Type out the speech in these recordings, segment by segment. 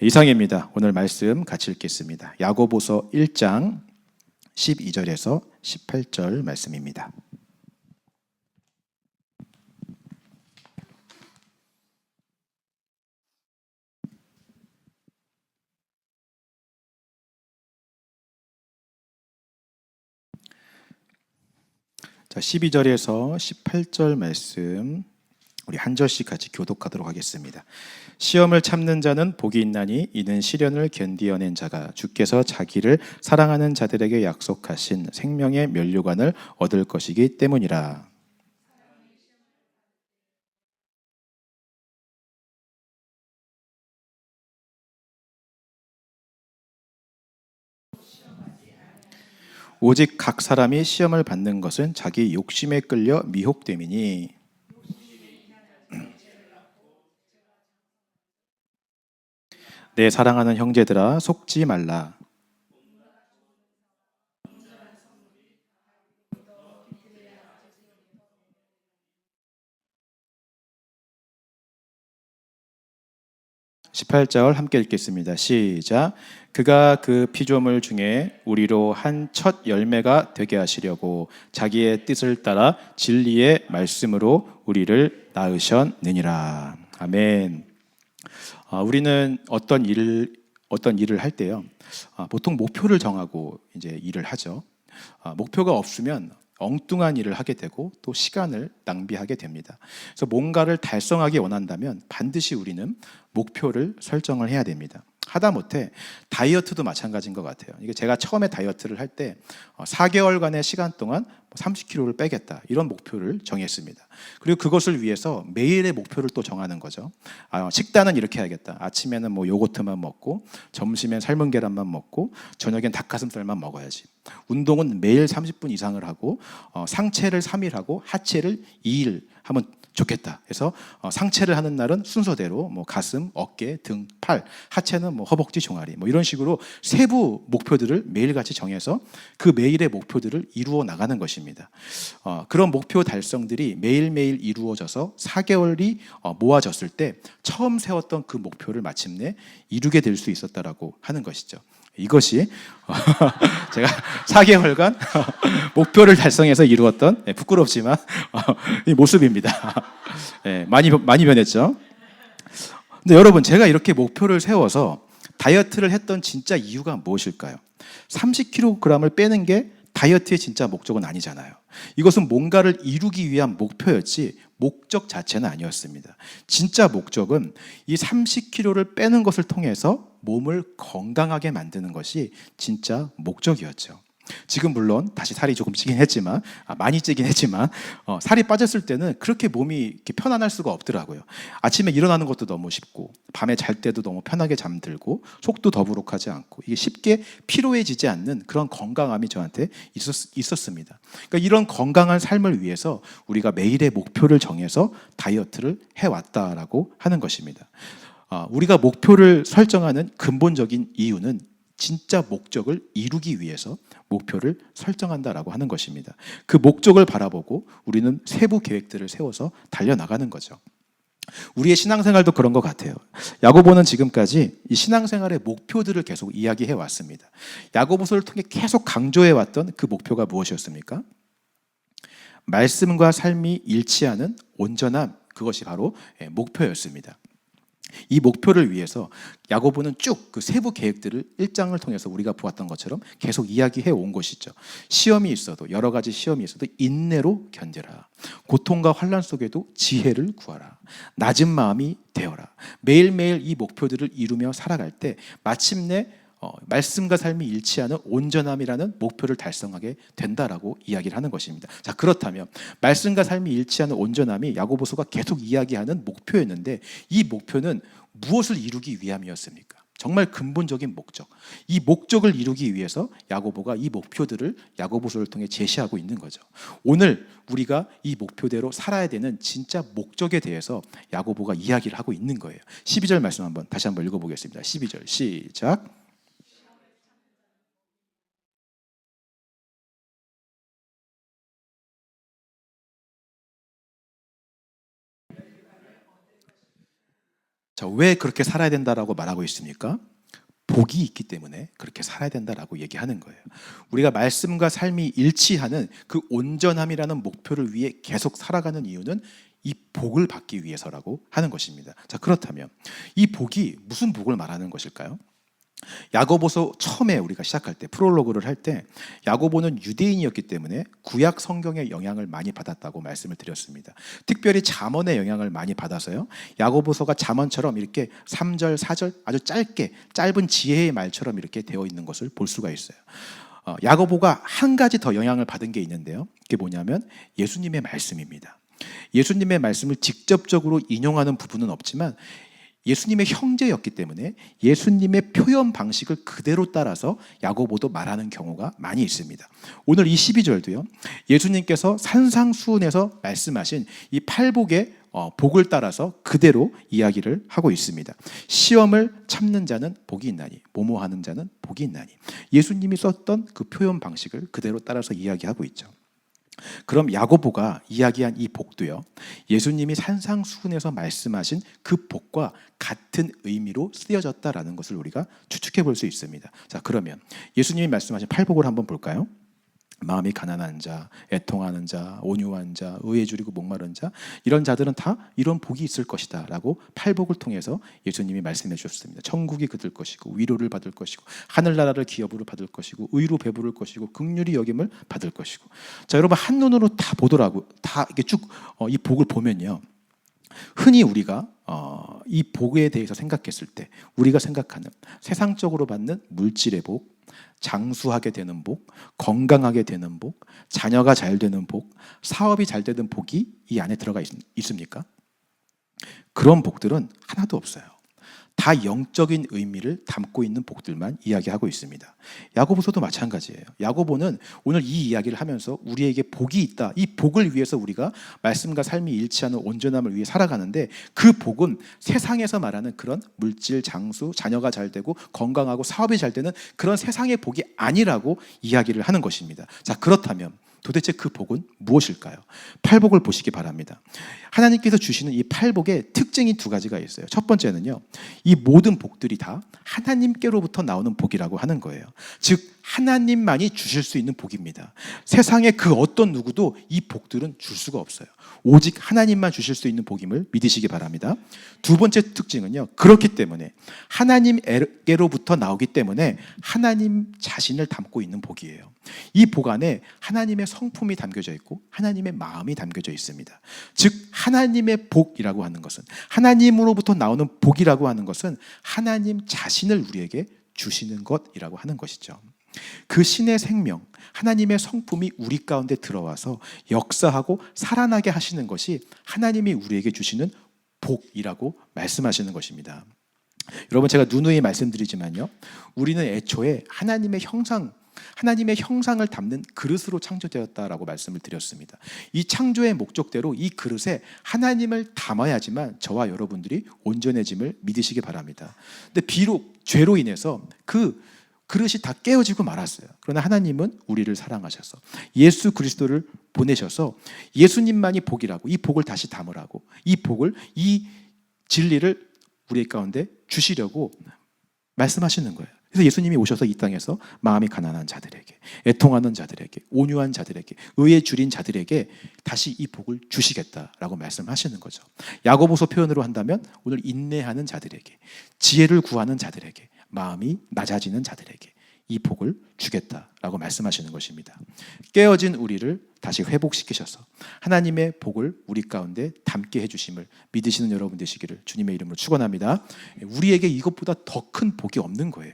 이상입니다. 오늘 말씀 같이 읽겠습니다. 야고보서 1장 12절에서 18절 말씀입니다. 자, 12절에서 18절 말씀 우리 한 절씩 같이 교독하도록 하겠습니다. 시험을 참는 자는 복이 있나니 이는 시련을 견디어낸 자가 주께서 자기를 사랑하는 자들에게 약속하신 생명의 면류관을 얻을 것이기 때문이라. 오직 각 사람이 시험을 받는 것은 자기 욕심에 끌려 미혹됨이니 내 사랑하는 형제들아 속지 말라. 18절 함께 읽겠습니다. 시작. 그가 그 피조물 중에 우리로 한 첫 열매가 되게 하시려고 자기의 뜻을 따라 진리의 말씀으로 우리를 낳으셨느니라. 아멘. 우리는 어떤 일을 할 때요. 보통 목표를 정하고 이제 일을 하죠. 목표가 없으면 엉뚱한 일을 하게 되고 또 시간을 낭비하게 됩니다. 그래서 뭔가를 달성하기 원한다면 반드시 우리는 목표를 설정을 해야 됩니다. 하다못해 다이어트도 마찬가지인 것 같아요. 이게 제가 처음에 다이어트를 할 때 4개월간의 시간 동안 30kg를 빼겠다 이런 목표를 정했습니다. 그리고 그것을 위해서 매일의 목표를 또 정하는 거죠. 식단은 이렇게 해야겠다. 아침에는 뭐 요거트만 먹고 점심엔 삶은 계란만 먹고 저녁엔 닭가슴살만 먹어야지. 운동은 매일 30분 이상을 하고 상체를 3일 하고 하체를 2일 하면 좋겠다. 그래서 상체를 하는 날은 순서대로 뭐 가슴, 어깨, 등, 팔, 하체는 뭐 허벅지, 종아리 뭐 이런 식으로 세부 목표들을 매일같이 정해서 그 매일의 목표들을 이루어 나가는 것입니다. 그런 목표 달성들이 매일매일 이루어져서 4개월이 모아졌을 때 처음 세웠던 그 목표를 마침내 이루게 될 수 있었다라고 하는 것이죠. 이것이 제가 4개월간 목표를 달성해서 이루었던 부끄럽지만 이 모습입니다. 많이 변했죠. 근데 여러분, 제가 이렇게 목표를 세워서 다이어트를 했던 진짜 이유가 무엇일까요? 30kg을 빼는 게 다이어트의 진짜 목적은 아니잖아요. 이것은 뭔가를 이루기 위한 목표였지 목적 자체는 아니었습니다. 진짜 목적은 이 30kg를 빼는 것을 통해서 몸을 건강하게 만드는 것이 진짜 목적이었죠. 지금 물론 다시 살이 조금 찌긴 했지만 많이 찌긴 했지만 살이 빠졌을 때는 그렇게 몸이 이렇게 편안할 수가 없더라고요. 아침에 일어나는 것도 너무 쉽고 밤에 잘 때도 너무 편하게 잠들고 속도 더부룩하지 않고 이게 쉽게 피로해지지 않는 그런 건강함이 저한테 있었습니다. 그러니까 이런 건강한 삶을 위해서 우리가 매일의 목표를 정해서 다이어트를 해왔다라고 하는 것입니다. 우리가 목표를 설정하는 근본적인 이유는 진짜 목적을 이루기 위해서 목표를 설정한다라고 하는 것입니다. 그 목적을 바라보고 우리는 세부 계획들을 세워서 달려나가는 거죠. 우리의 신앙생활도 그런 것 같아요. 야고보는 지금까지 이 신앙생활의 목표들을 계속 이야기해 왔습니다. 야고보서를 통해 계속 강조해 왔던 그 목표가 무엇이었습니까? 말씀과 삶이 일치하는 온전함, 그것이 바로 목표였습니다. 이 목표를 위해서 야고보는 쭉 그 세부 계획들을 1장을 통해서 우리가 보았던 것처럼 계속 이야기해 온 것이죠. 시험이 있어도 여러 가지 시험이 있어도 인내로 견뎌라. 고통과 환난 속에도 지혜를 구하라. 낮은 마음이 되어라. 매일매일 이 목표들을 이루며 살아갈 때 마침내 말씀과 삶이 일치하는 온전함이라는 목표를 달성하게 된다라고 이야기를 하는 것입니다. 자, 그렇다면 말씀과 삶이 일치하는 온전함이 야고보서가 계속 이야기하는 목표였는데 이 목표는 무엇을 이루기 위함이었습니까? 정말 근본적인 목적. 이 목적을 이루기 위해서 야고보가 이 목표들을 야고보서를 통해 제시하고 있는 거죠. 오늘 우리가 이 목표대로 살아야 되는 진짜 목적에 대해서 야고보가 이야기를 하고 있는 거예요. 12절 말씀 다시 한번 읽어보겠습니다. 12절 시작. 자, 왜 그렇게 살아야 된다라고 말하고 있습니까? 복이 있기 때문에 그렇게 살아야 된다라고 얘기하는 거예요. 우리가 말씀과 삶이 일치하는 그 온전함이라는 목표를 위해 계속 살아가는 이유는 이 복을 받기 위해서라고 하는 것입니다. 자, 그렇다면 이 복이 무슨 복을 말하는 것일까요? 야고보서 처음에 우리가 시작할 때 프롤로그를 할 때 야고보는 유대인이었기 때문에 구약 성경의 영향을 많이 받았다고 말씀을 드렸습니다. 특별히 잠언의 영향을 많이 받아서요. 야고보서가 잠언처럼 이렇게 3절, 4절 아주 짧은 지혜의 말처럼 이렇게 되어 있는 것을 볼 수가 있어요. 야고보가 한 가지 더 영향을 받은 게 있는데요. 그게 뭐냐면 예수님의 말씀입니다. 예수님의 말씀을 직접적으로 인용하는 부분은 없지만 예수님의 형제였기 때문에 예수님의 표현 방식을 그대로 따라서 야고보도 말하는 경우가 많이 있습니다. 오늘 이 12절도요. 예수님께서 산상수훈에서 말씀하신 이 팔복의 복을 따라서 그대로 이야기를 하고 있습니다. 시험을 참는 자는 복이 있나니 뭐뭐 하는 자는 복이 있나니 예수님이 썼던 그 표현 방식을 그대로 따라서 이야기하고 있죠. 그럼 야고보가 이야기한 이 복도요, 예수님이 산상수훈에서 말씀하신 그 복과 같은 의미로 쓰여졌다라는 것을 우리가 추측해 볼 수 있습니다. 자, 그러면 예수님이 말씀하신 팔복을 한번 볼까요? 마음이 가난한 자, 애통하는 자, 온유한 자, 의에 줄이고 목마른 자, 이런 자들은 다 이런 복이 있을 것이다 라고 팔복을 통해서 예수님이 말씀해 주셨습니다. 천국이 그들 것이고 위로를 받을 것이고 하늘나라를 기업으로 받을 것이고 의로 배부를 것이고 긍휼히 여김을 받을 것이고. 자, 여러분 한눈으로 다 보더라고, 다 이렇게 쭉 이 복을 보면요, 흔히 우리가 이 복에 대해서 생각했을 때 우리가 생각하는 세상적으로 받는 물질의 복, 장수하게 되는 복, 건강하게 되는 복, 자녀가 잘 되는 복, 사업이 잘 되는 복이 이 안에 들어가 있습니까? 그런 복들은 하나도 없어요. 다 영적인 의미를 담고 있는 복들만 이야기하고 있습니다. 야고보서도 마찬가지예요. 야고보는 오늘 이 이야기를 하면서 우리에게 복이 있다, 이 복을 위해서 우리가 말씀과 삶이 일치하는 온전함을 위해 살아가는데 그 복은 세상에서 말하는 그런 물질, 장수, 자녀가 잘 되고 건강하고 사업이 잘 되는 그런 세상의 복이 아니라고 이야기를 하는 것입니다. 자, 그렇다면 도대체 그 복은 무엇일까요? 팔복을 보시기 바랍니다. 하나님께서 주시는 이 팔복의 특징이 두 가지가 있어요. 첫 번째는요, 이 모든 복들이 다 하나님께로부터 나오는 복이라고 하는 거예요. 즉 하나님만이 주실 수 있는 복입니다. 세상에 그 어떤 누구도 이 복들은 줄 수가 없어요. 오직 하나님만 주실 수 있는 복임을 믿으시기 바랍니다. 두 번째 특징은요, 그렇기 때문에 하나님께로부터 나오기 때문에 하나님 자신을 담고 있는 복이에요. 이 복 안에 하나님의 성품이 담겨져 있고 하나님의 마음이 담겨져 있습니다. 즉 하나님의 복이라고 하는 것은, 하나님으로부터 나오는 복이라고 하는 것은 하나님 자신을 우리에게 주시는 것이라고 하는 것이죠. 그 신의 생명, 하나님의 성품이 우리 가운데 들어와서 역사하고 살아나게 하시는 것이 하나님이 우리에게 주시는 복이라고 말씀하시는 것입니다. 여러분, 제가 누누이 말씀드리지만요, 우리는 애초에 하나님의 형상을 담는 그릇으로 창조되었다라고 말씀을 드렸습니다. 이 창조의 목적대로 이 그릇에 하나님을 담아야지만 저와 여러분들이 온전해짐을 믿으시기 바랍니다. 근데 비록 죄로 인해서 그 그릇이 다 깨어지고 말았어요. 그러나 하나님은 우리를 사랑하셔서 예수 그리스도를 보내셔서 예수님만이 복이라고, 이 복을 다시 담으라고, 이 복을, 이 진리를 우리 가운데 주시려고 말씀하시는 거예요. 그래서 예수님이 오셔서 이 땅에서 마음이 가난한 자들에게, 애통하는 자들에게, 온유한 자들에게, 의에 줄인 자들에게 다시 이 복을 주시겠다라고 말씀하시는 거죠. 야고보서 표현으로 한다면 오늘 인내하는 자들에게, 지혜를 구하는 자들에게, 마음이 낮아지는 자들에게 이 복을 주겠다라고 말씀하시는 것입니다. 깨어진 우리를 다시 회복시키셔서 하나님의 복을 우리 가운데 담게 해주심을 믿으시는 여러분 되시기를 주님의 이름으로 축원합니다. 우리에게 이것보다 더 큰 복이 없는 거예요.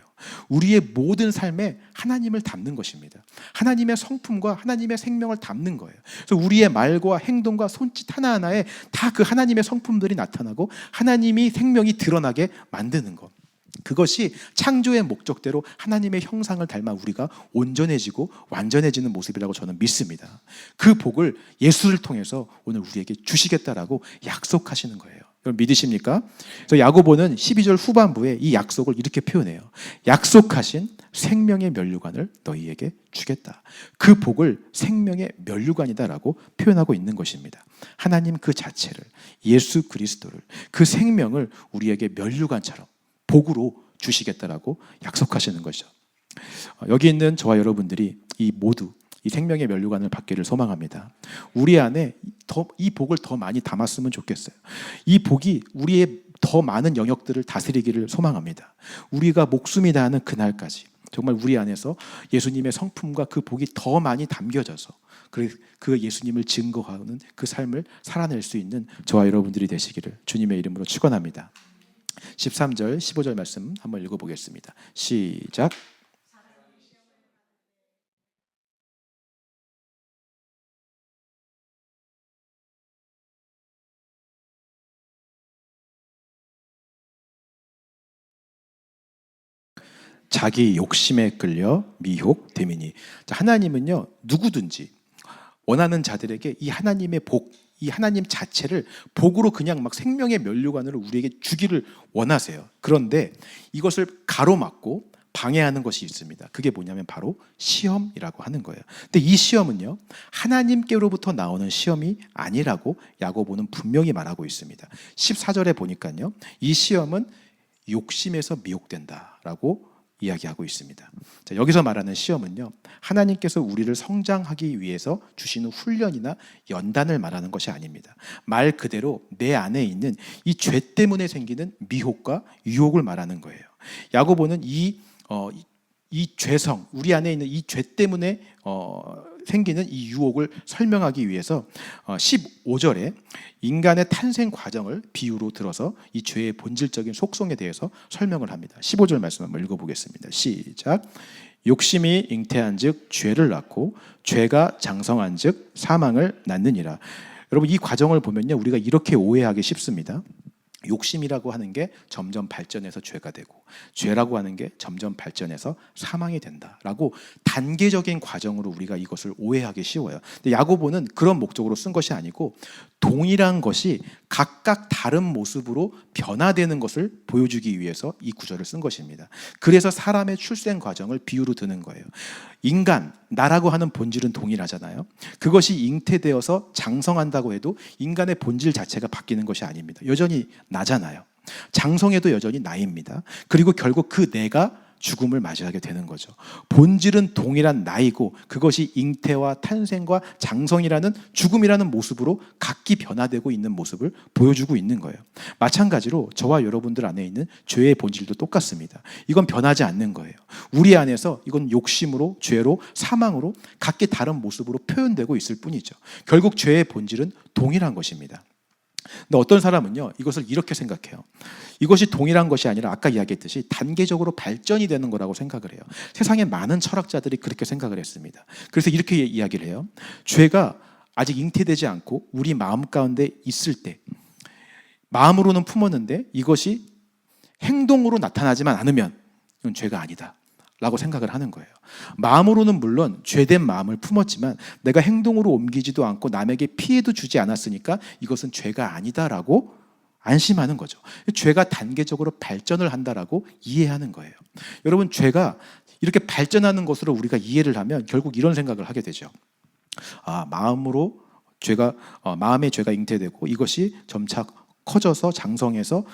우리의 모든 삶에 하나님을 담는 것입니다. 하나님의 성품과 하나님의 생명을 담는 거예요. 그래서 우리의 말과 행동과 손짓 하나하나에 다 그 하나님의 성품들이 나타나고 하나님이 생명이 드러나게 만드는 것, 그것이 창조의 목적대로 하나님의 형상을 닮아 우리가 온전해지고 완전해지는 모습이라고 저는 믿습니다. 그 복을 예수를 통해서 오늘 우리에게 주시겠다라고 약속하시는 거예요. 여러분 믿으십니까? 그래서 야고보는 12절 후반부에 이 약속을 이렇게 표현해요. 약속하신 생명의 면류관을 너희에게 주겠다. 그 복을 생명의 면류관이다라고 표현하고 있는 것입니다. 하나님 그 자체를, 예수 그리스도를, 그 생명을 우리에게 면류관처럼 복으로 주시겠다라고 약속하시는 것이죠. 여기 있는 저와 여러분들이 이 생명의 면류관을 받기를 소망합니다. 우리 안에 이 복을 더 많이 담았으면 좋겠어요. 이 복이 우리의 더 많은 영역들을 다스리기를 소망합니다. 우리가 목숨이 다하는 그날까지 정말 우리 안에서 예수님의 성품과 그 복이 더 많이 담겨져서 그 예수님을 증거하는 그 삶을 살아낼 수 있는 저와 여러분들이 되시기를 주님의 이름으로 축원합니다. 13절, 15절 말씀 한번 읽어보겠습니다. 시작. 자기 욕심에 끌려 미혹됨이니. 하나님은요, 누구든지 원하는 자들에게 이 하나님의 복, 이 하나님 자체를 복으로 그냥 막 생명의 면류관으로 우리에게 주기를 원하세요. 그런데 이것을 가로막고 방해하는 것이 있습니다. 그게 뭐냐면 바로 시험이라고 하는 거예요. 근데 이 시험은요, 하나님께로부터 나오는 시험이 아니라고 야고보는 분명히 말하고 있습니다. 14절에 보니까요, 이 시험은 욕심에서 미혹된다라고 이야기하고 있습니다. 자, 여기서 말하는 시험은요, 하나님께서 우리를 성장하기 위해서 주시는 훈련이나 연단을 말하는 것이 아닙니다. 말 그대로 내 안에 있는 이 죄 때문에 생기는 미혹과 유혹을 말하는 거예요. 야고보는 이 죄성, 우리 안에 있는 이 죄 때문에 생기는 이 유혹을 설명하기 위해서 15절에 인간의 탄생 과정을 비유로 들어서 이 죄의 본질적인 속성에 대해서 설명을 합니다. 15절 말씀 한번 읽어보겠습니다. 시작. 욕심이 잉태한 즉 죄를 낳고 죄가 장성한 즉 사망을 낳느니라. 여러분, 이 과정을 보면요, 우리가 이렇게 오해하기 쉽습니다. 욕심이라고 하는 게 점점 발전해서 죄가 되고, 죄라고 하는 게 점점 발전해서 사망이 된다라고 단계적인 과정으로 우리가 이것을 오해하기 쉬워요. 근데 야고보는 그런 목적으로 쓴 것이 아니고 동일한 것이 각각 다른 모습으로 변화되는 것을 보여주기 위해서 이 구절을 쓴 것입니다. 그래서 사람의 출생 과정을 비유로 드는 거예요. 인간, 나라고 하는 본질은 동일하잖아요. 그것이 잉태되어서 장성한다고 해도 인간의 본질 자체가 바뀌는 것이 아닙니다. 여전히 나잖아요. 장성해도 여전히 나입니다. 그리고 결국 그 내가 죽음을 맞이하게 되는 거죠. 본질은 동일한 나이고 그것이 잉태와 탄생과 장성이라는 죽음이라는 모습으로 각기 변화되고 있는 모습을 보여주고 있는 거예요. 마찬가지로 저와 여러분들 안에 있는 죄의 본질도 똑같습니다. 이건 변하지 않는 거예요. 우리 안에서 이건 욕심으로, 죄로, 사망으로 각기 다른 모습으로 표현되고 있을 뿐이죠. 결국 죄의 본질은 동일한 것입니다. 근데 어떤 사람은요, 이것을 이렇게 생각해요. 이것이 동일한 것이 아니라 아까 이야기했듯이 단계적으로 발전이 되는 거라고 생각을 해요. 세상에 많은 철학자들이 그렇게 생각을 했습니다. 그래서 이렇게 이야기를 해요. 죄가 아직 잉태되지 않고 우리 마음 가운데 있을 때 마음으로는 품었는데 이것이 행동으로 나타나지만 않으면 이건 죄가 아니다 라고 생각을 하는 거예요. 마음으로는 물론 죄된 마음을 품었지만 내가 행동으로 옮기지도 않고 남에게 피해도 주지 않았으니까 이것은 죄가 아니다라고 안심하는 거죠. 죄가 단계적으로 발전을 한다라고 이해하는 거예요. 여러분, 죄가 이렇게 발전하는 것으로 우리가 이해를 하면 결국 이런 생각을 하게 되죠. 마음에 죄가 잉태되고 이것이 점차 커져서 장성해서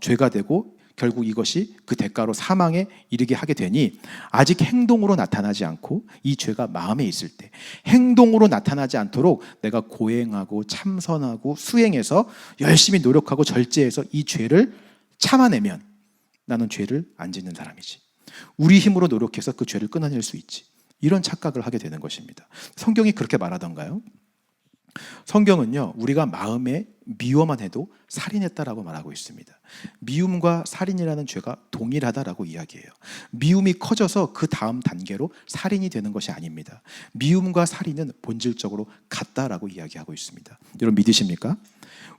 죄가 되고 결국 이것이 그 대가로 사망에 이르게 하게 되니 아직 행동으로 나타나지 않고 이 죄가 마음에 있을 때 행동으로 나타나지 않도록 내가 고행하고 참선하고 수행해서 열심히 노력하고 절제해서 이 죄를 참아내면 나는 죄를 안 짓는 사람이지. 우리 힘으로 노력해서 그 죄를 끊어낼 수 있지. 이런 착각을 하게 되는 것입니다. 성경이 그렇게 말하던가요? 성경은요, 우리가 마음에 미워만 해도 살인했다라고 말하고 있습니다. 미움과 살인이라는 죄가 동일하다라고 이야기해요. 미움이 커져서 그 다음 단계로 살인이 되는 것이 아닙니다. 미움과 살인은 본질적으로 같다라고 이야기하고 있습니다. 여러분 믿으십니까?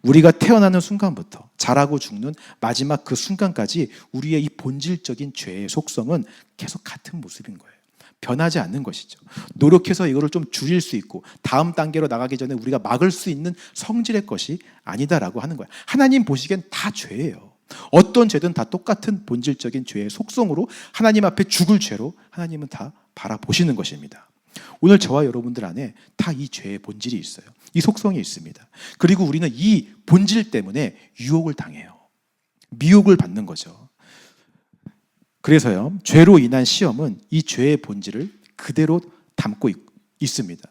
우리가 태어나는 순간부터 자라고 죽는 마지막 그 순간까지 우리의 이 본질적인 죄의 속성은 계속 같은 모습인 거예요. 변하지 않는 것이죠. 노력해서 이거를 좀 줄일 수 있고 다음 단계로 나가기 전에 우리가 막을 수 있는 성질의 것이 아니다라고 하는 거예요. 하나님 보시기엔 다 죄예요. 어떤 죄든 다 똑같은 본질적인 죄의 속성으로 하나님 앞에 죽을 죄로 하나님은 다 바라보시는 것입니다. 오늘 저와 여러분들 안에 다 이 죄의 본질이 있어요. 이 속성이 있습니다. 그리고 우리는 이 본질 때문에 유혹을 당해요. 미혹을 받는 거죠. 그래서요, 죄로 인한 시험은 이 죄의 본질을 그대로 담고 있습니다.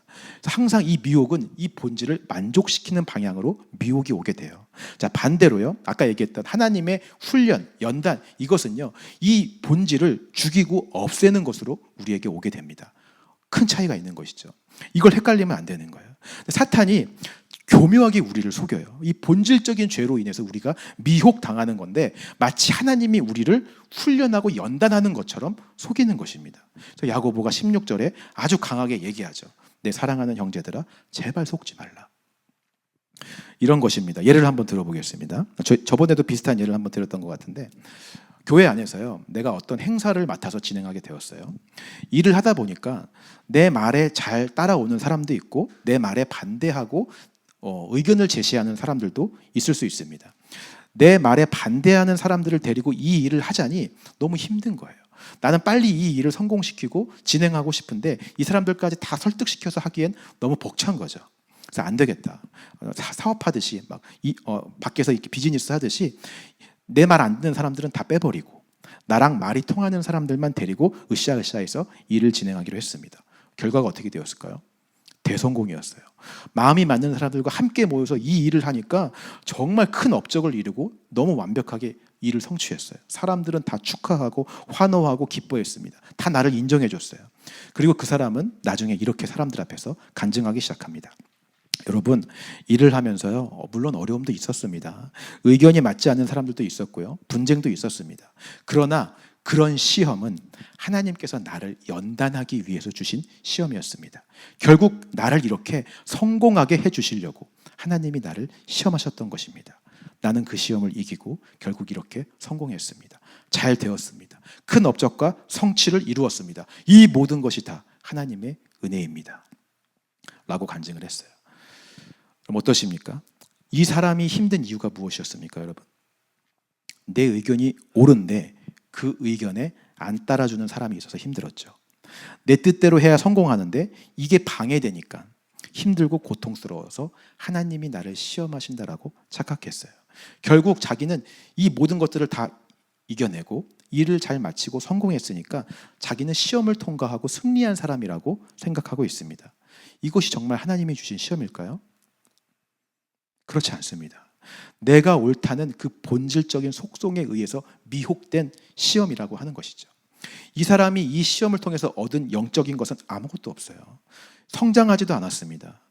항상 이 미혹은 이 본질을 만족시키는 방향으로 미혹이 오게 돼요. 자, 반대로요, 아까 얘기했던 하나님의 훈련, 연단, 이것은요, 이 본질을 죽이고 없애는 것으로 우리에게 오게 됩니다. 큰 차이가 있는 것이죠. 이걸 헷갈리면 안 되는 거예요. 사탄이 교묘하게 우리를 속여요. 이 본질적인 죄로 인해서 우리가 미혹당하는 건데 마치 하나님이 우리를 훈련하고 연단하는 것처럼 속이는 것입니다. 그래서 야고보가 16절에 아주 강하게 얘기하죠. 내 사랑하는 형제들아, 제발 속지 말라. 이런 것입니다. 예를 한번 들어보겠습니다. 저번에도 비슷한 예를 한번 들었던 것 같은데, 교회 안에서요, 내가 어떤 행사를 맡아서 진행하게 되었어요. 일을 하다 보니까 내 말에 잘 따라오는 사람도 있고 내 말에 반대하고 의견을 제시하는 사람들도 있을 수 있습니다. 내 말에 반대하는 사람들을 데리고 이 일을 하자니 너무 힘든 거예요. 나는 빨리 이 일을 성공시키고 진행하고 싶은데 이 사람들까지 다 설득시켜서 하기엔 너무 벅찬 거죠. 그래서 안 되겠다. 사업하듯이 밖에서 이렇게 비즈니스 하듯이 내 말 안 듣는 사람들은 다 빼버리고 나랑 말이 통하는 사람들만 데리고 으쌰으쌰해서 일을 진행하기로 했습니다. 결과가 어떻게 되었을까요? 대성공이었어요. 마음이 맞는 사람들과 함께 모여서 이 일을 하니까 정말 큰 업적을 이루고 너무 완벽하게 일을 성취했어요. 사람들은 다 축하하고 환호하고 기뻐했습니다. 다 나를 인정해 줬어요. 그리고 그 사람은 나중에 이렇게 사람들 앞에서 간증하기 시작합니다. 여러분, 일을 하면서요, 물론 어려움도 있었습니다. 의견이 맞지 않는 사람들도 있었고요, 분쟁도 있었습니다. 그러나 그런 시험은 하나님께서 나를 연단하기 위해서 주신 시험이었습니다. 결국 나를 이렇게 성공하게 해주시려고 하나님이 나를 시험하셨던 것입니다. 나는 그 시험을 이기고 결국 이렇게 성공했습니다. 잘 되었습니다. 큰 업적과 성취를 이루었습니다. 이 모든 것이 다 하나님의 은혜입니다. 라고 간증을 했어요. 그럼 어떠십니까? 이 사람이 힘든 이유가 무엇이었습니까, 여러분? 내 의견이 옳은데 그 의견에 안 따라주는 사람이 있어서 힘들었죠. 내 뜻대로 해야 성공하는데 이게 방해되니까 힘들고 고통스러워서 하나님이 나를 시험하신다라고 착각했어요. 결국 자기는 이 모든 것들을 다 이겨내고 일을 잘 마치고 성공했으니까 자기는 시험을 통과하고 승리한 사람이라고 생각하고 있습니다. 이것이 정말 하나님이 주신 시험일까요? 그렇지 않습니다. 내가 옳다는 그 본질적인 속성에 의해서 미혹된 시험이라고 하는 것이죠. 이 사람이 이 시험을 통해서 얻은 영적인 것은 아무것도 없어요. 성장하지도 않았습니다.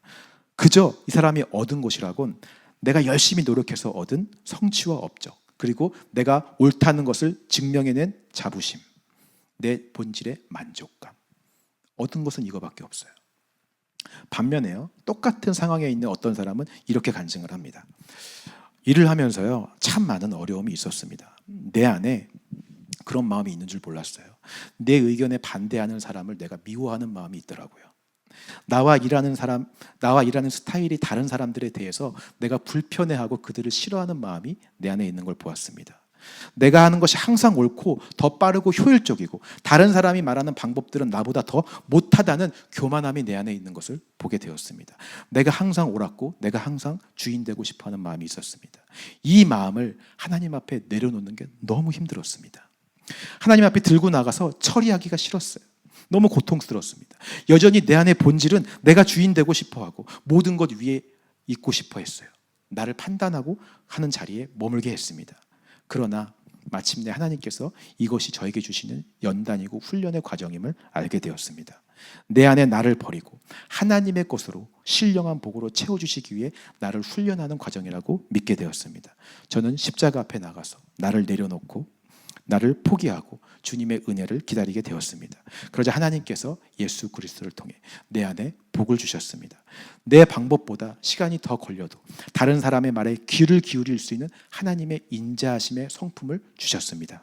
그저 이 사람이 얻은 것이라곤 내가 열심히 노력해서 얻은 성취와 업적, 그리고 내가 옳다는 것을 증명해낸 자부심, 내 본질의 만족감, 얻은 것은 이거밖에 없어요. 반면에요, 똑같은 상황에 있는 어떤 사람은 이렇게 간증을 합니다. 일을 하면서요, 참 많은 어려움이 있었습니다. 내 안에 그런 마음이 있는 줄 몰랐어요. 내 의견에 반대하는 사람을 내가 미워하는 마음이 있더라고요. 나와 일하는 스타일이 다른 사람들에 대해서 내가 불편해하고 그들을 싫어하는 마음이 내 안에 있는 걸 보았습니다. 내가 하는 것이 항상 옳고 더 빠르고 효율적이고 다른 사람이 말하는 방법들은 나보다 더 못하다는 교만함이 내 안에 있는 것을 보게 되었습니다. 내가 항상 옳았고 내가 항상 주인 되고 싶어하는 마음이 있었습니다. 이 마음을 하나님 앞에 내려놓는 게 너무 힘들었습니다. 하나님 앞에 들고 나가서 처리하기가 싫었어요. 너무 고통스러웠습니다. 여전히 내 안의 본질은 내가 주인 되고 싶어하고 모든 것 위에 있고 싶어 했어요. 나를 판단하고 하는 자리에 머물게 했습니다. 그러나 마침내 하나님께서 이것이 저에게 주시는 연단이고 훈련의 과정임을 알게 되었습니다. 내 안에 나를 버리고 하나님의 것으로 신령한 복으로 채워주시기 위해 나를 훈련하는 과정이라고 믿게 되었습니다. 저는 십자가 앞에 나가서 나를 내려놓고 나를 포기하고 주님의 은혜를 기다리게 되었습니다. 그러자 하나님께서 예수 그리스도를 통해 내 안에 복을 주셨습니다. 내 방법보다 시간이 더 걸려도 다른 사람의 말에 귀를 기울일 수 있는 하나님의 인자하심의 성품을 주셨습니다.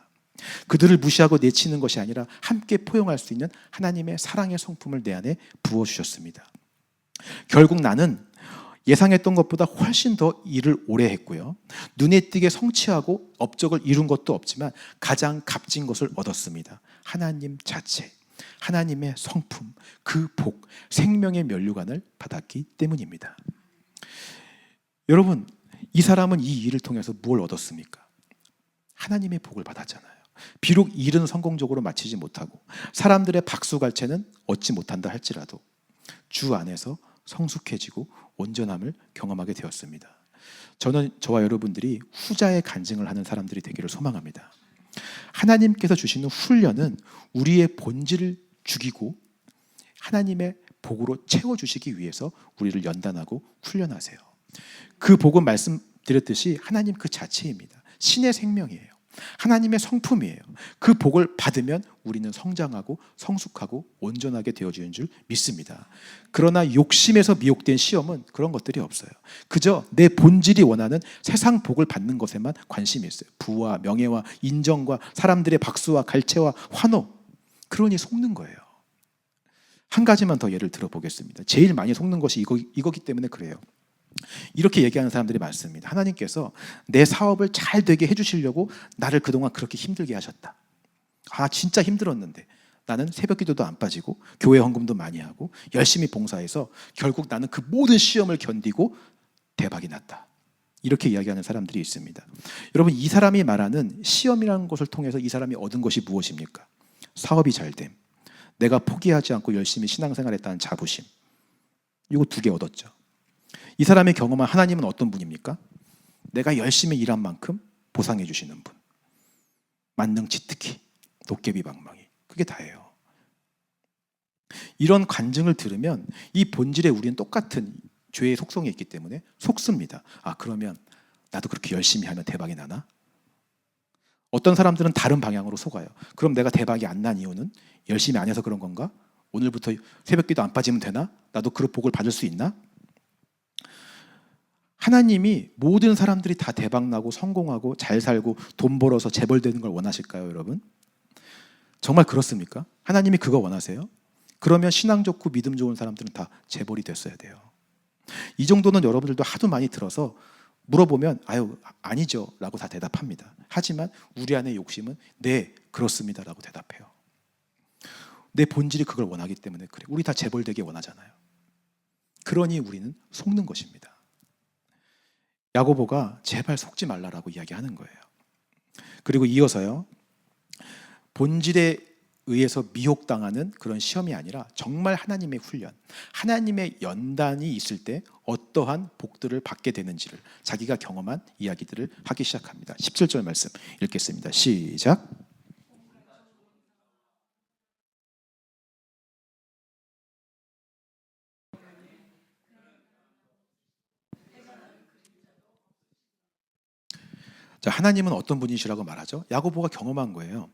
그들을 무시하고 내치는 것이 아니라 함께 포용할 수 있는 하나님의 사랑의 성품을 내 안에 부어주셨습니다. 결국 나는 예상했던 것보다 훨씬 더 일을 오래 했고요. 눈에 띄게 성취하고 업적을 이룬 것도 없지만 가장 값진 것을 얻었습니다. 하나님 자체, 하나님의 성품, 그 복, 생명의 면류관을 받았기 때문입니다. 여러분, 이 사람은 이 일을 통해서 뭘 얻었습니까? 하나님의 복을 받았잖아요. 비록 일은 성공적으로 마치지 못하고 사람들의 박수갈채는 얻지 못한다 할지라도 주 안에서 성숙해지고 온전함을 경험하게 되었습니다. 저는 저와 여러분들이 후자의 간증을 하는 사람들이 되기를 소망합니다. 하나님께서 주시는 훈련은 우리의 본질을 죽이고 하나님의 복으로 채워주시기 위해서 우리를 연단하고 훈련하세요. 그 복은 말씀드렸듯이 하나님 그 자체입니다. 신의 생명이에요. 하나님의 성품이에요. 그 복을 받으면 우리는 성장하고 성숙하고 온전하게 되어지는 줄 믿습니다. 그러나 욕심에서 미혹된 시험은 그런 것들이 없어요. 그저 내 본질이 원하는 세상 복을 받는 것에만 관심이 있어요. 부와 명예와 인정과 사람들의 박수와 갈채와 환호, 그러니 속는 거예요. 한 가지만 더 예를 들어보겠습니다. 제일 많이 속는 것이 이거기 때문에 그래요. 이렇게 얘기하는 사람들이 많습니다. 하나님께서 내 사업을 잘 되게 해주시려고 나를 그동안 그렇게 힘들게 하셨다. 진짜 힘들었는데 나는 새벽 기도도 안 빠지고 교회 헌금도 많이 하고 열심히 봉사해서 결국 나는 그 모든 시험을 견디고 대박이 났다. 이렇게 이야기하는 사람들이 있습니다. 여러분, 이 사람이 말하는 시험이라는 것을 통해서 이 사람이 얻은 것이 무엇입니까? 사업이 잘됨, 내가 포기하지 않고 열심히 신앙생활했다는 자부심, 이거 두 개 얻었죠. 이 사람이 경험한 하나님은 어떤 분입니까? 내가 열심히 일한 만큼 보상해 주시는 분. 만능치트키, 도깨비방망이, 그게 다예요. 이런 간증을 들으면 이 본질에 우리는 똑같은 죄의 속성이 있기 때문에 속습니다. 그러면 나도 그렇게 열심히 하면 대박이 나나? 어떤 사람들은 다른 방향으로 속아요. 그럼 내가 대박이 안 난 이유는 열심히 안 해서 그런 건가? 오늘부터 새벽기도 안 빠지면 되나? 나도 그 복을 받을 수 있나? 하나님이 모든 사람들이 다 대박나고 성공하고 잘 살고 돈 벌어서 재벌되는 걸 원하실까요, 여러분? 정말 그렇습니까? 하나님이 그거 원하세요? 그러면 신앙 좋고 믿음 좋은 사람들은 다 재벌이 됐어야 돼요. 이 정도는 여러분들도 하도 많이 들어서 물어보면 아니죠 라고 다 대답합니다. 하지만 우리 안의 욕심은 네, 그렇습니다 라고 대답해요. 내 본질이 그걸 원하기 때문에 그래. 우리 다 재벌되게 원하잖아요. 그러니 우리는 속는 것입니다. 야고보가 제발 속지 말라라고 이야기하는 거예요. 그리고 이어서요, 본질에 의해서 미혹당하는 그런 시험이 아니라 정말 하나님의 훈련, 하나님의 연단이 있을 때 어떠한 복들을 받게 되는지를 자기가 경험한 이야기들을 하기 시작합니다. 17절 말씀 읽겠습니다. 시작. 자, 하나님은 어떤 분이시라고 말하죠? 야고보가 경험한 거예요.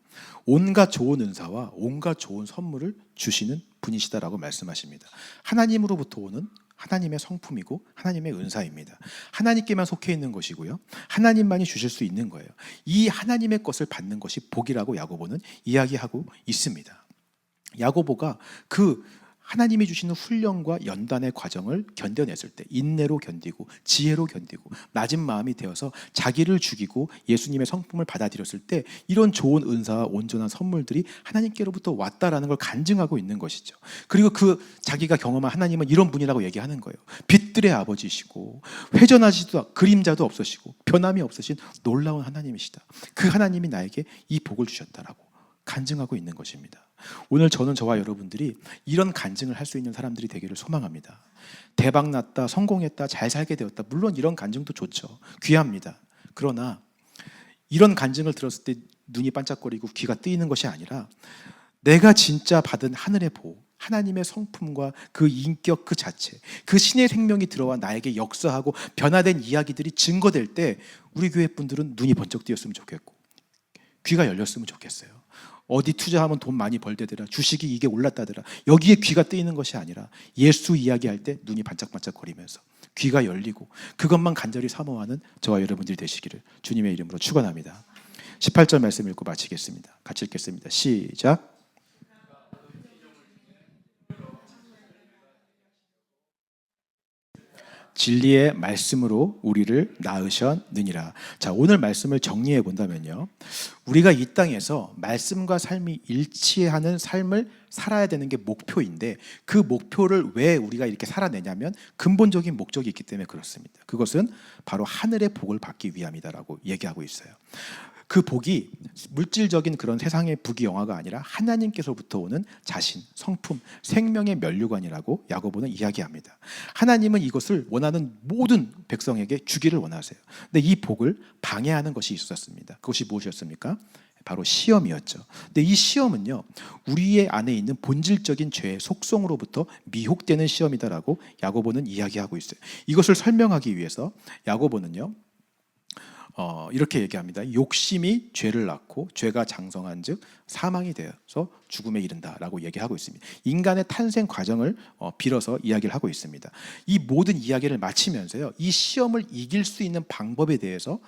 온갖 좋은 은사와 온갖 좋은 선물을 주시는 분이시다라고 말씀하십니다. 하나님으로부터 오는 하나님의 성품이고 하나님의 은사입니다. 하나님께만 속해 있는 것이고요. 하나님만이 주실 수 있는 거예요. 이 하나님의 것을 받는 것이 복이라고 야고보는 이야기하고 있습니다. 야고보가 그 하나님이 주시는 훈련과 연단의 과정을 견뎌냈을 때 인내로 견디고 지혜로 견디고 낮은 마음이 되어서 자기를 죽이고 예수님의 성품을 받아들였을 때 이런 좋은 은사와 온전한 선물들이 하나님께로부터 왔다라는 걸 간증하고 있는 것이죠. 그리고 그 자기가 경험한 하나님은 이런 분이라고 얘기하는 거예요. 빛들의 아버지시고 회전하지도 그림자도 없으시고 변함이 없으신 놀라운 하나님이시다. 그 하나님이 나에게 이 복을 주셨다라고 간증하고 있는 것입니다. 오늘 저는 저와 여러분들이 이런 간증을 할 수 있는 사람들이 되기를 소망합니다. 대박 났다, 성공했다, 잘 살게 되었다. 물론 이런 간증도 좋죠. 귀합니다. 그러나 이런 간증을 들었을 때 눈이 반짝거리고 귀가 뜨이는 것이 아니라 내가 진짜 받은 하늘의 복, 하나님의 성품과 그 인격 그 자체, 그 신의 생명이 들어와 나에게 역사하고 변화된 이야기들이 증거될 때 우리 교회 분들은 눈이 번쩍 뜨였으면 좋겠고 귀가 열렸으면 좋겠어요. 어디 투자하면 돈 많이 벌대더라, 주식이 이게 올랐다더라, 여기에 귀가 뜨이는 것이 아니라 예수 이야기할 때 눈이 반짝반짝 거리면서 귀가 열리고 그것만 간절히 사모하는 저와 여러분들이 되시기를 주님의 이름으로 축원합니다. 18절 말씀 읽고 마치겠습니다. 같이 읽겠습니다. 시작. 진리의 말씀으로 우리를 낳으셨느니라. 자, 오늘 말씀을 정리해 본다면요, 우리가 이 땅에서 말씀과 삶이 일치하는 삶을 살아야 되는 게 목표인데, 그 목표를 왜 우리가 이렇게 살아내냐면 근본적인 목적이 있기 때문에 그렇습니다. 그것은 바로 하늘의 복을 받기 위함이다라고 얘기하고 있어요. 그 복이 물질적인 그런 세상의 부귀영화가 아니라 하나님께서부터 오는 자신, 성품, 생명의 면류관이라고 야고보는 이야기합니다. 하나님은 이것을 원하는 모든 백성에게 주기를 원하세요. 근데 이 복을 방해하는 것이 있었습니다. 그것이 무엇이었습니까? 바로 시험이었죠. 근데 이 시험은요, 우리의 안에 있는 본질적인 죄의 속성으로부터 미혹되는 시험이다라고 야고보는 이야기하고 있어요. 이것을 설명하기 위해서 야고보는요, 이렇게 얘기합니다. 욕심이 죄를 낳고 죄가 장성한즉 사망이 되어서 죽음에 이른다라고 얘기하고 있습니다. 인간의 탄생 과정을 빌어서 이야기를 하고 있습니다. 이 모든 이야기를 마치면서요, 이 시험을 이길 수 있는 방법에 대해서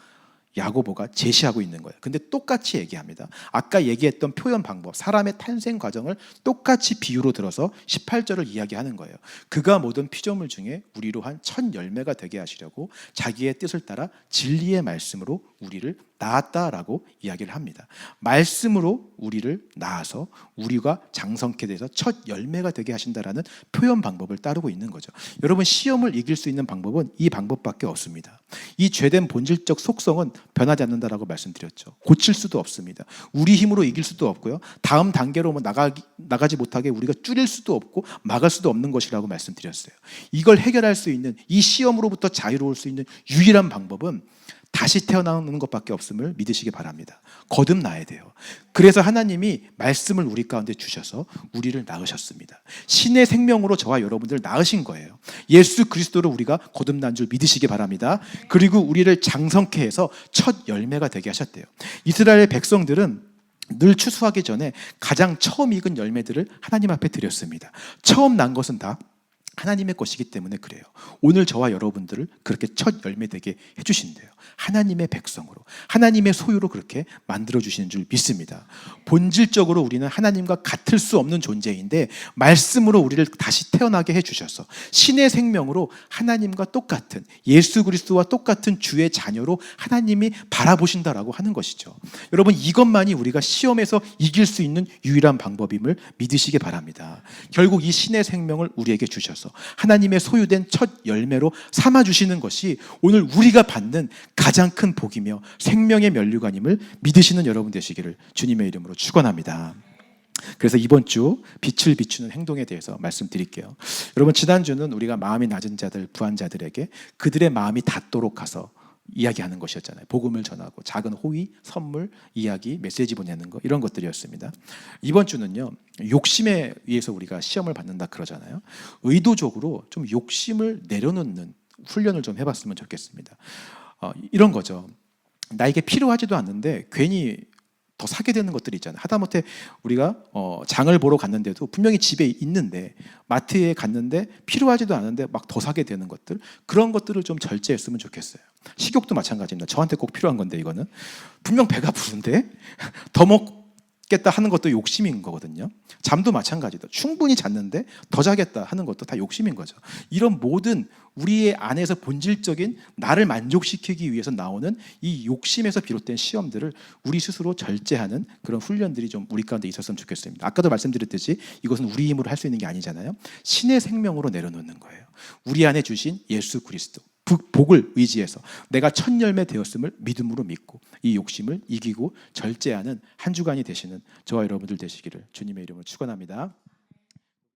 야고보가 제시하고 있는 거예요. 근데 똑같이 얘기합니다. 아까 얘기했던 표현 방법, 사람의 탄생 과정을 똑같이 비유로 들어서 18절을 이야기하는 거예요. 그가 모든 피조물 중에 우리로 한 첫 열매가 되게 하시려고 자기의 뜻을 따라 진리의 말씀으로 우리를 낳았다라고 이야기를 합니다. 말씀으로 우리를 낳아서 우리가 장성케 돼서 첫 열매가 되게 하신다라는 표현 방법을 따르고 있는 거죠. 여러분, 시험을 이길 수 있는 방법은 이 방법밖에 없습니다. 이 죄된 본질적 속성은 변하지 않는다라고 말씀드렸죠. 고칠 수도 없습니다. 우리 힘으로 이길 수도 없고요, 다음 단계로 나가지 못하게 우리가 줄일 수도 없고 막을 수도 없는 것이라고 말씀드렸어요. 이걸 해결할 수 있는, 이 시험으로부터 자유로울 수 있는 유일한 방법은 다시 태어나는 것밖에 없음을 믿으시기 바랍니다. 거듭나야 돼요. 그래서 하나님이 말씀을 우리 가운데 주셔서 우리를 낳으셨습니다. 신의 생명으로 저와 여러분들을 낳으신 거예요. 예수 그리스도를 우리가 거듭난 줄 믿으시기 바랍니다. 그리고 우리를 장성케 해서 첫 열매가 되게 하셨대요. 이스라엘 백성들은 늘 추수하기 전에 가장 처음 익은 열매들을 하나님 앞에 드렸습니다. 처음 난 것은 다 하나님의 것이기 때문에 그래요. 오늘 저와 여러분들을 그렇게 첫 열매 되게 해주신대요. 하나님의 백성으로, 하나님의 소유로 그렇게 만들어주시는 줄 믿습니다. 본질적으로 우리는 하나님과 같을 수 없는 존재인데 말씀으로 우리를 다시 태어나게 해주셔서 신의 생명으로 하나님과 똑같은, 예수 그리스도와 똑같은 주의 자녀로 하나님이 바라보신다라고 하는 것이죠. 여러분, 이것만이 우리가 시험에서 이길 수 있는 유일한 방법임을 믿으시기 바랍니다. 결국 이 신의 생명을 우리에게 주셔서 하나님의 소유된 첫 열매로 삼아주시는 것이 오늘 우리가 받는 가장 큰 복이며 생명의 면류관임을 믿으시는 여러분 되시기를 주님의 이름으로 축원합니다. 그래서 이번 주 빛을 비추는 행동에 대해서 말씀드릴게요. 여러분, 지난주는 우리가 마음이 낮은 자들, 부한 자들에게 그들의 마음이 닿도록 가서 이야기하는 것이었잖아요. 복음을 전하고 작은 호의, 선물, 이야기, 메시지 보내는 거, 이런 것들이었습니다. 이번 주는요, 욕심에 의해서 우리가 시험을 받는다 그러잖아요. 의도적으로 좀 욕심을 내려놓는 훈련을 좀 해봤으면 좋겠습니다. 이런 거죠. 나에게 필요하지도 않는데 괜히 더 사게 되는 것들이 있잖아요. 하다못해 우리가 장을 보러 갔는데도 분명히 집에 있는데, 마트에 갔는데 필요하지도 않은데 막 더 사게 되는 것들, 그런 것들을 좀 절제했으면 좋겠어요. 식욕도 마찬가지입니다. 저한테 꼭 필요한 건데, 이거는 분명 배가 부른데 더 먹겠다 하는 것도 욕심인 거거든요. 잠도 마찬가지다. 충분히 잤는데 더 자겠다 하는 것도 다 욕심인 거죠. 이런 모든 우리의 안에서 본질적인 나를 만족시키기 위해서 나오는 이 욕심에서 비롯된 시험들을 우리 스스로 절제하는 그런 훈련들이 좀 우리 가운데 있었으면 좋겠습니다. 아까도 말씀드렸듯이 이것은 우리 힘으로 할 수 있는 게 아니잖아요. 신의 생명으로 내려놓는 거예요. 우리 안에 주신 예수 그리스도, 복을 의지해서 내가 첫 열매 되었음을 믿음으로 믿고 이 욕심을 이기고 절제하는 한 주간이 되시는 저와 여러분들 되시기를 주님의 이름으로 축원합니다.